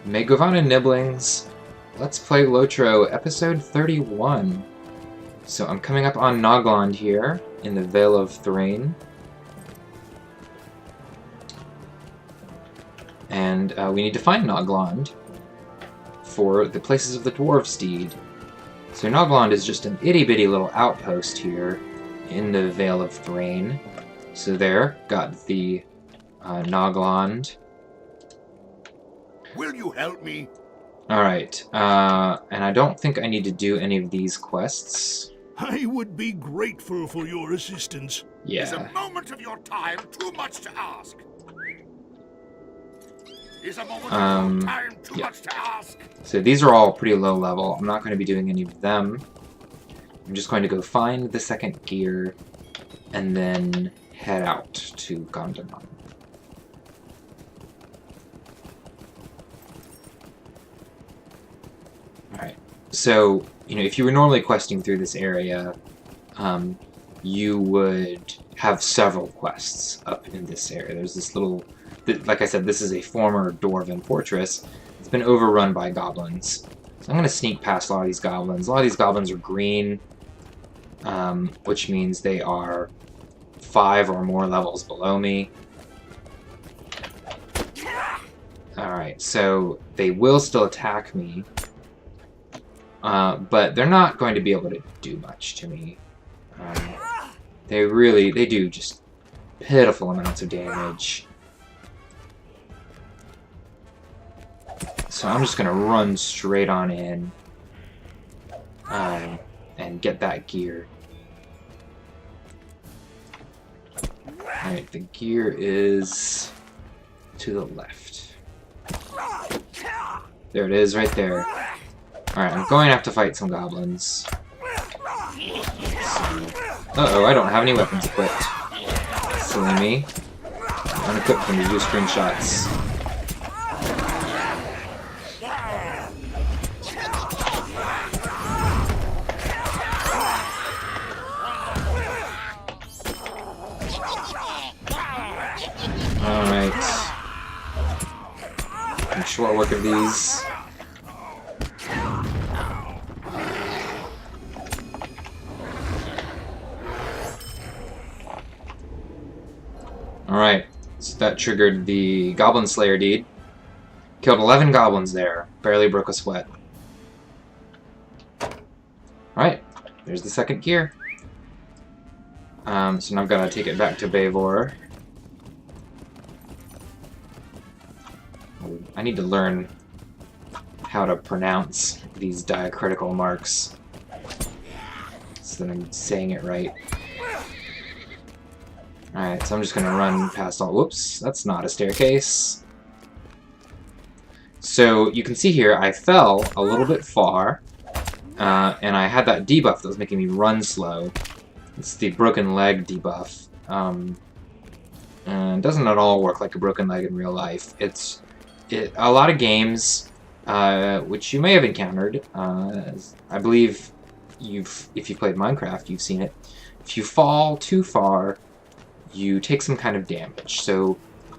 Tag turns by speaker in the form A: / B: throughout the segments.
A: May govannen niblings. Let's play LotRO episode 31. So I'm coming up on Nogland here in the Vale of Thrain. And we need to find Nogland for the places of the dwarves' deed. So Nogland is just an itty-bitty little outpost here in the Vale of Thrain. So there, got the Nogland.
B: Will you help me?
A: Alright, and I don't think I need to do any of these quests.
B: I would be grateful for your assistance.
A: Yeah.
B: Is a moment of your time too much to ask? Is a moment of your time too much to ask?
A: So these are all pretty low level. I'm not going to be doing any of them. I'm just going to go find the second gear and then head out to Gondamon. Alright, so, you know, if you were normally questing through this area, you would have several quests up in this area. There's this little, like I said, this is a former dwarven fortress. It's been overrun by goblins. So I'm going to sneak past a lot of these goblins. A lot of these goblins are green, which means they are 5 or more levels below me. Alright, so they will still attack me. But they're not going to be able to do much to me. They do just pitiful amounts of damage. So I'm just going to run straight on in and get that gear. Alright, the gear is to the left. There it is, right there. Alright, I'm going to have to fight some goblins. Uh-oh, I don't have any weapons equipped. Silly me. I'm unequipped them to do screenshots. Alright. I'm short work of these. Alright, so that triggered the Goblin Slayer deed. Killed 11 goblins there. Barely broke a sweat. Alright, there's the second gear. So now I've got to take it back to Bavor. I need to learn how to pronounce these diacritical marks so that I'm saying it right. Alright, so I'm just going to run past all... Whoops, that's not a staircase. So you can see here, I fell a little bit far, and I had that debuff that was making me run slow. It's the broken leg debuff. And it doesn't at all work like a broken leg in real life. A lot of games, which you may have encountered, I believe if you've played Minecraft, you've seen it. If you fall too far, you take some kind of damage. So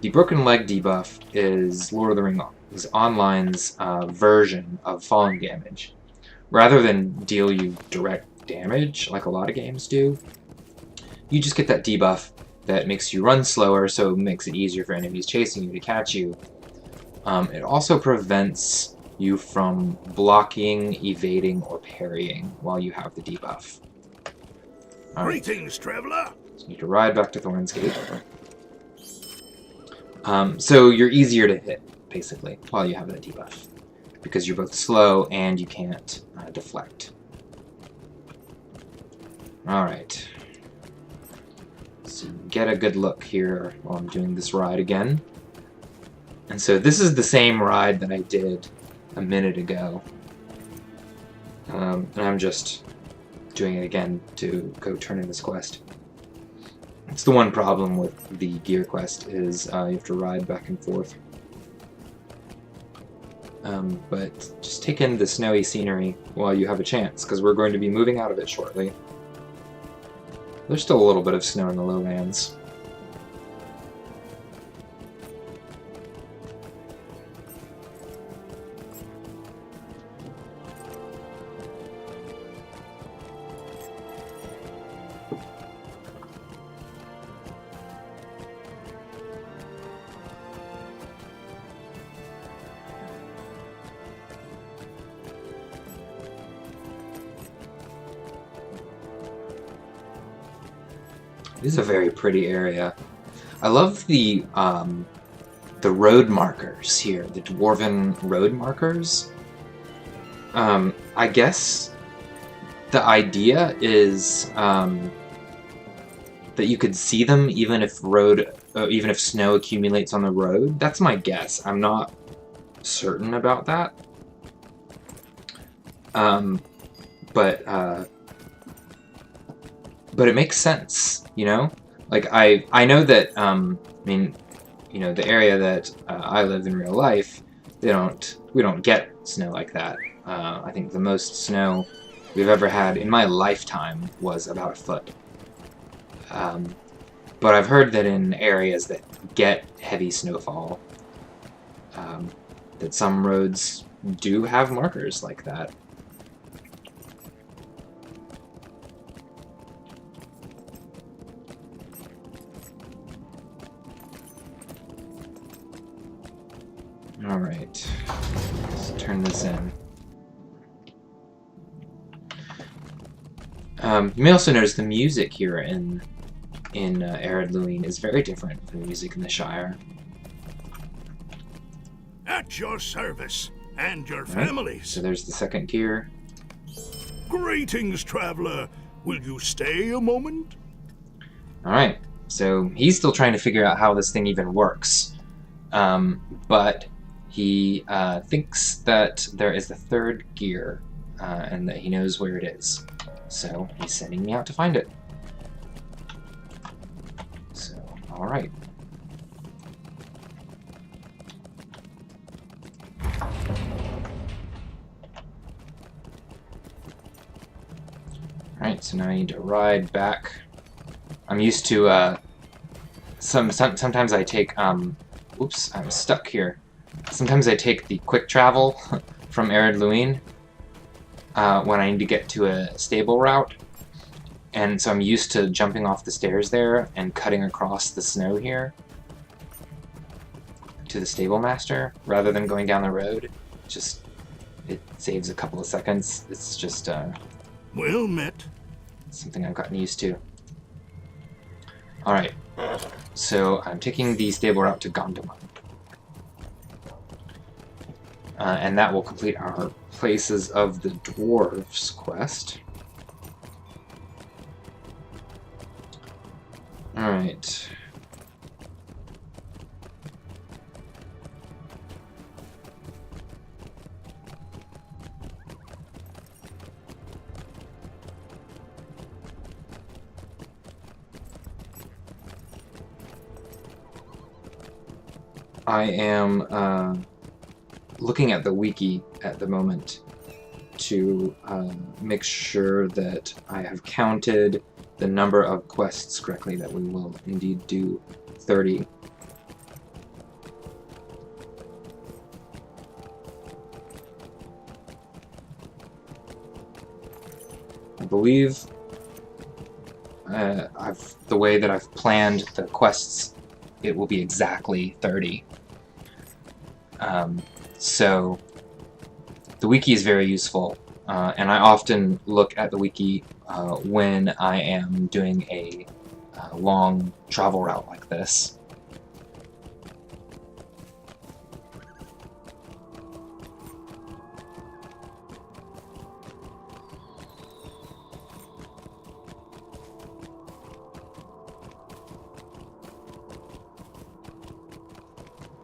A: the broken leg debuff is Lord of the Rings Online's version of falling damage. Rather than deal you direct damage, like a lot of games do, you just get that debuff that makes you run slower, so it makes it easier for enemies chasing you to catch you. It also prevents you from blocking, evading, or parrying while you have the debuff.
B: Greetings, traveler.
A: So you need to ride back to Thorin's Gate. So you're easier to hit, basically, while you have that debuff. Because you're both slow and you can't deflect. Alright. So get a good look here while I'm doing this ride again. And so this is the same ride that I did a minute ago. And I'm just doing it again to go turn in this quest. It's the one problem with the gear quest is you have to ride back and forth. But just take in the snowy scenery while you have a chance, because we're going to be moving out of it shortly. There's still a little bit of snow in the lowlands. is a very pretty area. I love the road markers here, the dwarven road markers. I guess the idea is that you could see them even if snow accumulates on the road. That's my guess. I'm not certain about that. But it makes sense, you know? Like, I know that, I mean, you know, the area that I live in real life, we don't get snow like that. I think the most snow we've ever had in my lifetime was about a foot. But I've heard that in areas that get heavy snowfall, that some roads do have markers like that. Alright, let's turn this in. You may also notice the music here in Ered Luin is very different from the music in the Shire.
B: At your service, and your
A: Right,
B: families.
A: so there's the second gear.
B: Greetings, traveler. Will you stay a moment?
A: Alright, so he's still trying to figure out how this thing even works. But he thinks that there is a third gear, and that he knows where it is. So he's sending me out to find it. So, alright. Alright, so now I need to ride back. I'm used to, sometimes I take, oops, I'm stuck here. Sometimes I take the quick travel from Ered Luin when I need to get to a stable route. And so I'm used to jumping off the stairs there and cutting across the snow here to the stable master rather than going down the road. It saves a couple of seconds. It's just
B: Well met.
A: something I've gotten used to. Alright, so I'm taking the stable route to Gondamon. And that will complete our Places of the Dwarves quest. Alright. I am looking at the wiki at the moment to make sure that I have counted the number of quests correctly, that we will indeed do 30. I believe the way that I've planned the quests, it will be exactly 30. So the wiki is very useful, and I often look at the wiki when I am doing a long travel route like this.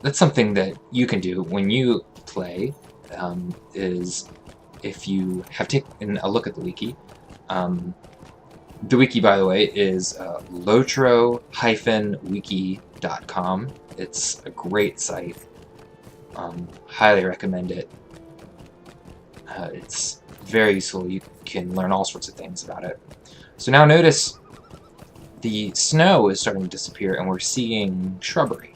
A: That's something that you can do when you play, is if you have taken a look at the wiki. The wiki, by the way, is LotRO-wiki.com. It's a great site. Highly recommend it. It's very useful. You can learn all sorts of things about it. So now notice the snow is starting to disappear and we're seeing shrubbery.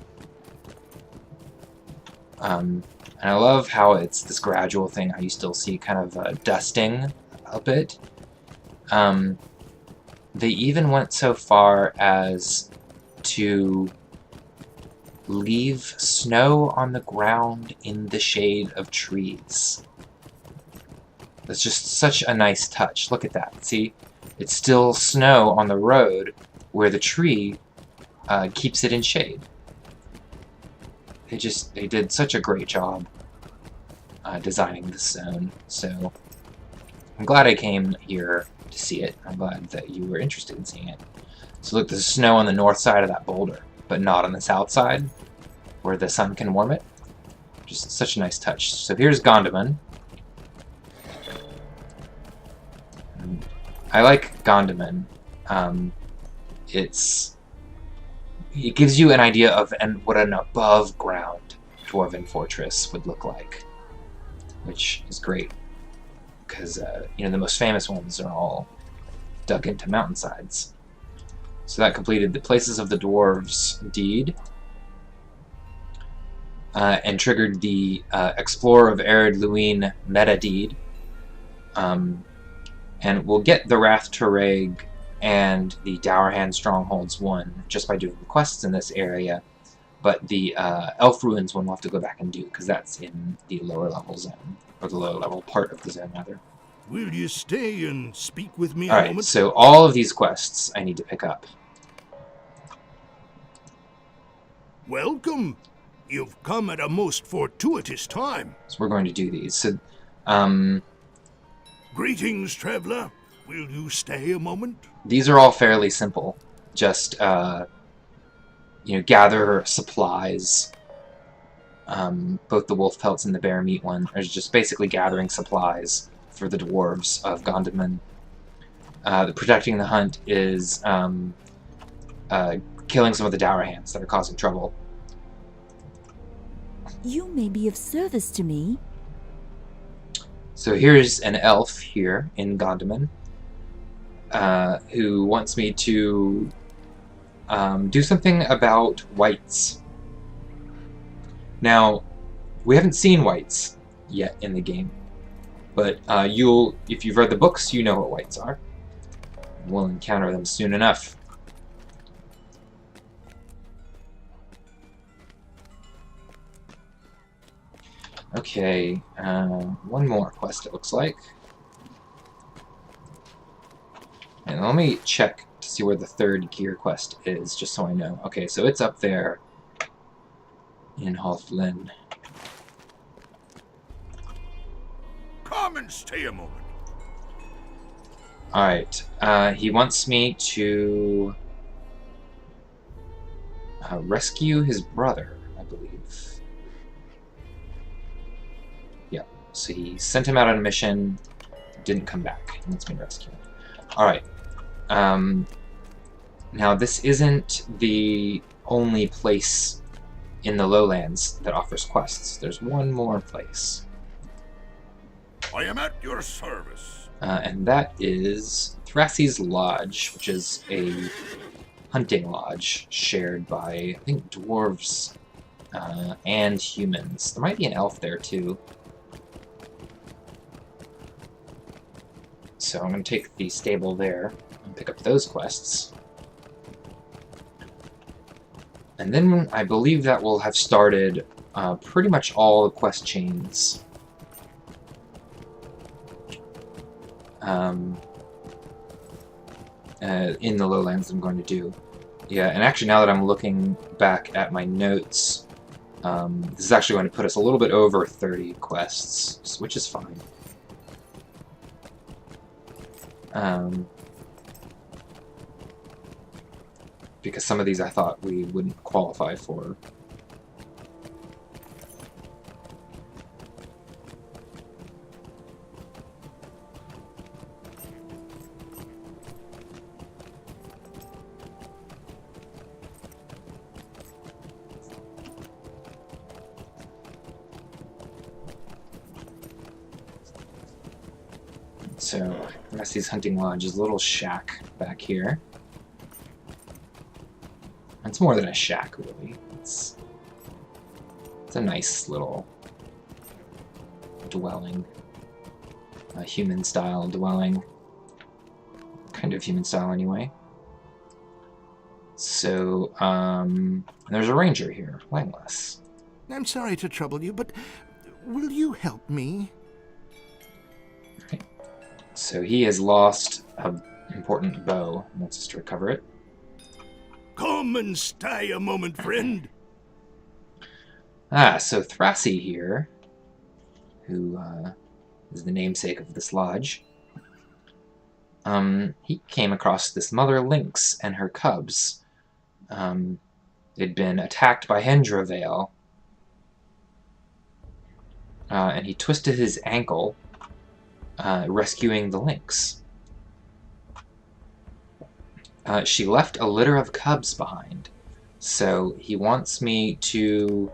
A: And I love how it's this gradual thing, how you still see kind of dusting a bit. They even went so far as to leave snow on the ground in the shade of trees. That's just such a nice touch. Look at that. See? It's still snow on the road where the tree keeps it in shade. They did such a great job designing this zone, so I'm glad I came here to see it. I'm glad that you were interested in seeing it. So look, there's snow on the north side of that boulder, but not on the south side, where the sun can warm it. Just such a nice touch. So here's Gondamon. I like Gondamon. It gives you an idea of what an above ground dwarven fortress would look like, which is great because you know, the most famous ones are all dug into mountainsides. So that completed the Places of the Dwarves deed and triggered the Explorer of Ered Luin meta deed. And we'll get the Wrath Tereg and the Dourhand Strongholds 1 just by doing the quests in this area, but the Elf Ruins one we'll have to go back and do, because that's in the lower level zone, or the lower level part of the zone, rather.
B: Will you stay and speak with me a
A: Alright,
B: moment?
A: so all of these quests I need to pick up.
B: Welcome. You've come at a most fortuitous time.
A: So we're going to do these. So,
B: Greetings, traveler. Will you stay a moment?
A: these are all fairly simple. Just, you know, gather supplies. Both the wolf pelts and the bear meat one are just basically gathering supplies for the dwarves of Gondamon. The protecting the hunt is killing some of the Dourhands that are causing trouble.
C: You may be of service to me.
A: So here's an elf here in Gondamon who wants me to do something about whites. Now, we haven't seen whites yet in the game, but if you've read the books, you know what whites are. We'll encounter them soon enough. Okay, one more quest it looks like. And let me check to see where the third gear quest is, just so I know. Okay, so it's up there in Halflin.
B: Come and stay a moment.
A: Alright, he wants me to rescue his brother, I believe. Yeah, so he sent him out on a mission, didn't come back. He wants me to rescue him. Alright. Now, this isn't the only place in the lowlands that offers quests. There's one more place.
B: I am at your service.
A: And that is Thrassy's Lodge, which is a hunting lodge shared by, I think, dwarves and humans. There might be an elf there, too. So I'm going to take the stable there and pick up those quests. And then I believe that will have started pretty much all the quest chains. In the lowlands I'm going to do. Yeah, and actually now that I'm looking back at my notes, this is actually going to put us a little bit over 30 quests, which is fine. Because some of these I thought we wouldn't qualify for. So, Rusty's Hunting Lodge is a little shack back here. It's more than a shack, really. It's a nice little dwelling. A human-style dwelling. Kind of human-style, anyway. So, there's a ranger here, Langless.
D: I'm sorry to trouble you, but will you help me?
A: Right. So he has lost an important bow and wants us to recover it.
B: Come and stay a moment, friend.
A: So Thrassi here, who is the namesake of this lodge, he came across this mother lynx and her cubs. They'd been attacked by Vale, and he twisted his ankle, rescuing the lynx. She left a litter of cubs behind, so he wants me to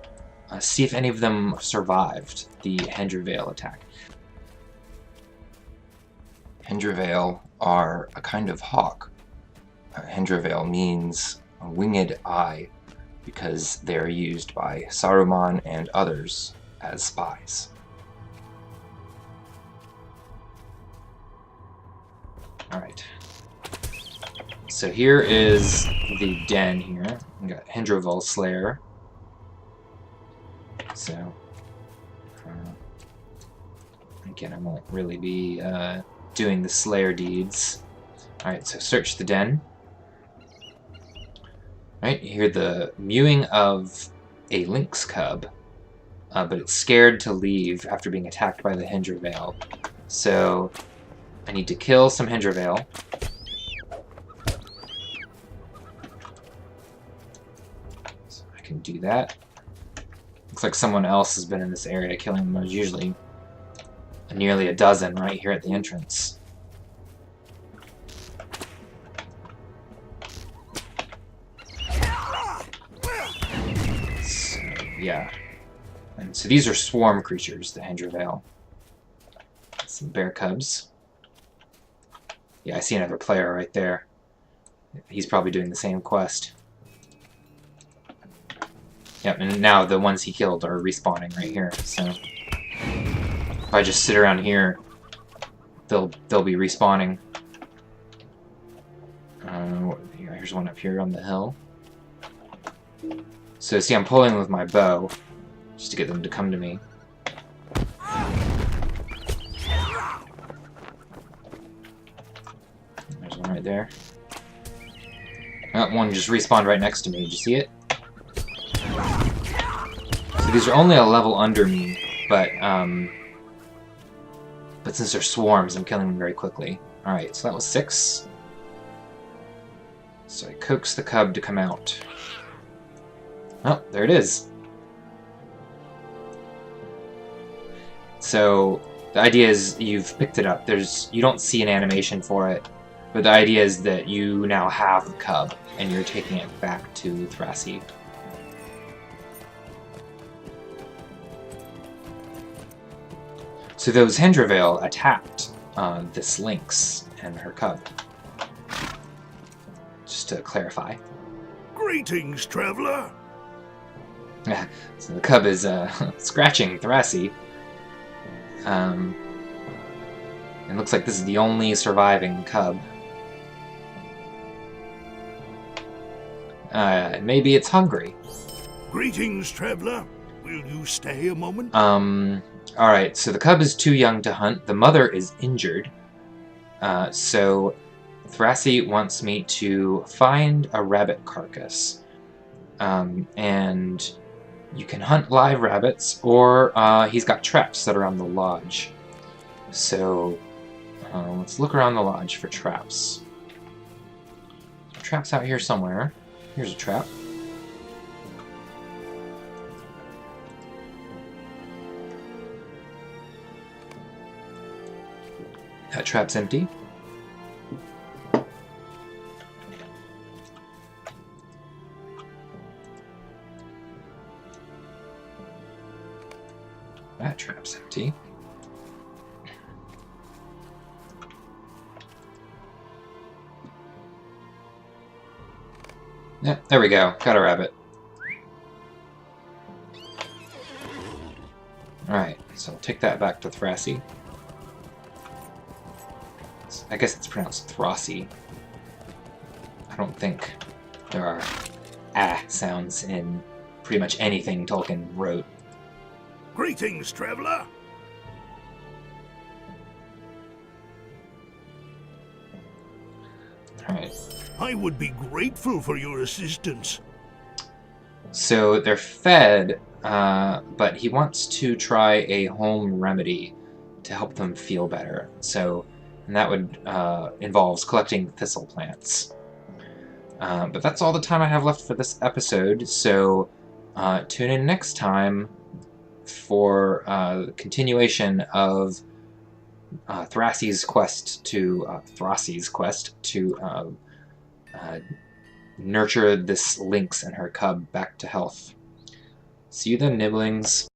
A: see if any of them survived the Vale attack. Vale are a kind of hawk. Vale means a winged eye because they are used by Saruman and others as spies. Alright. So here is the den here. We got Vale Slayer. So, again, I won't really be doing the Slayer deeds. Alright, so search the den. Alright, you hear the mewing of a lynx cub, but it's scared to leave after being attacked by the Vale. So, I need to kill some Vale. So I can do that. Looks like someone else has been in this area killing them. There's usually nearly a dozen right here at the entrance. So, yeah. And so these are swarm creatures, the Vale. Some bear cubs. Yeah, I see another player right there. He's probably doing the same quest. Yep, and now the ones he killed are respawning right here, so if I just sit around here, they'll be respawning. Here's one up here on the hill. So see, I'm pulling with my bow just to get them to come to me. There's one right there. Oh, one just respawned right next to me. Did you see it? So these are only a level under me, but since they're swarms, I'm killing them very quickly. Alright, so that was 6. So I coax the cub to come out. Oh, there it is. So the idea is you've picked it up. You don't see an animation for it, but the idea is that you now have the cub and you're taking it back to Thrassi. So those Vale attacked this lynx and her cub. Just to clarify.
B: Greetings, traveler.
A: So the cub is scratching Thrassi. And looks like this is the only surviving cub. Maybe it's hungry.
B: Greetings, traveler. Will you stay a moment?
A: Alright, so the cub is too young to hunt. The mother is injured. So Thrassi wants me to find a rabbit carcass. And you can hunt live rabbits, or he's got traps that are on the lodge. So let's look around the lodge for traps. Traps out here somewhere. Here's a trap. That trap's empty. That trap's empty. Yeah, there we go. Got a rabbit. Alright, so I'll take that back to Thrassi. I guess it's pronounced Thrassi. I don't think there are sounds in pretty much anything Tolkien wrote.
B: Greetings, traveler.
A: Alright.
B: I would be grateful for your assistance.
A: So they're fed, but he wants to try a home remedy to help them feel better. And that would involves collecting thistle plants. But that's all the time I have left for this episode, so tune in next time for the continuation of Thrassy's quest to nurture this lynx and her cub back to health. See you then, niblings.